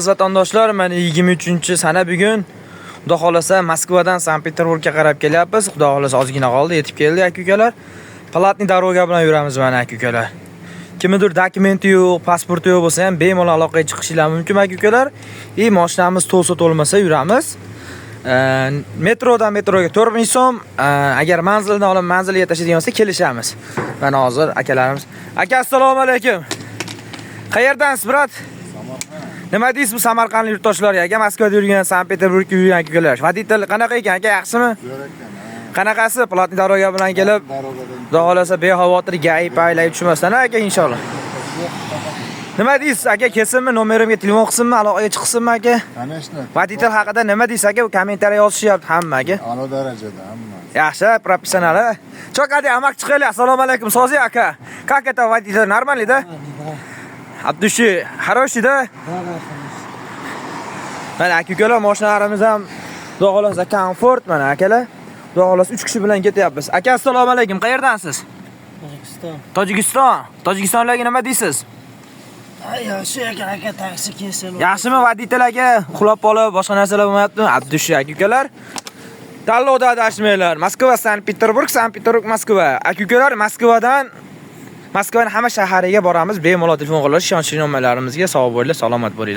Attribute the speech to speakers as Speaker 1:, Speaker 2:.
Speaker 1: Vatandoshlar, mana 23-sana bugun Xudo xolasa Moskvadan Sankt-Peterburgga qarab kelyapmiz. Xudo xolasa ozgina qoldi, yetib keldik aka-ukalar. Platniy doroga bilan yuramiz mana aka-ukalar. Kimnidir dokumenti yo'q, pasporti yo'q bo'lsa ham bemalol aloqaga chiqishinglar mumkin aka-ukalar. Mashinamiz to'lsa to'lmasa yuramiz. Metroga 4000 so'm, agar manzildan olib manzilga tashlaydigan bo'lsa kelishamiz. Mana hozir akalarimiz. Aka, assalomu alaykum. Qayerdansiz, brat? Nima deysiz bu Samarqandlik yurtdoshlarga? Aka, Moskvada yurgan, Sankt-Peterburgga yurgan aka-ukalar. Voditel qanaqa ekan aka, yaxshimi?
Speaker 2: Zo'r ekan.
Speaker 1: Qanaqasi? Platniy daroga bilan kelib, Xudo xolasa bexavotir gay-paylay tushmasdan aka inshaalloh. Nima deysiz aka, kelsinmi? Nomerimga telefon qilsinmi? Aloqaga chiqsinmi aka?
Speaker 2: Конечно.
Speaker 1: Voditel haqida nima deysiz aka? Kommentariy yozishyapti hamma aka.
Speaker 2: A'lo darajada hamma.
Speaker 1: Yaxshi, professional. Çok hadi amak chiqaylik. Assalomu alaykum, Sozi aka. Как это водитель? Нормально, да? От души. Хороший, да? Mana aka-ukalar, mashinalarimiz ham Xudo xolasa komfort mana akalar. Xudo xolasa 3 kishi bilan ketyapmiz. Aka, assalomu alaykum. Qayerdansiz? Tojikistonlarga nima deysiz?
Speaker 3: Yaxshi aka, taksi kelsin.
Speaker 1: Yaxshimi voditel aka? Uxlab qolib, boshqa narsalar bo'lmayaptimi? Abdushi aka-ukalar. Tanlovda adashmanglar. Moskva, Sankt-Peterburg, Moskva. Aka-ukalar, Moskvaning hamma shahariga boramiz. Bemalol telefon qilish, ishonchli nomalarimizga sog' bo'linglar, salomat bo'linglar.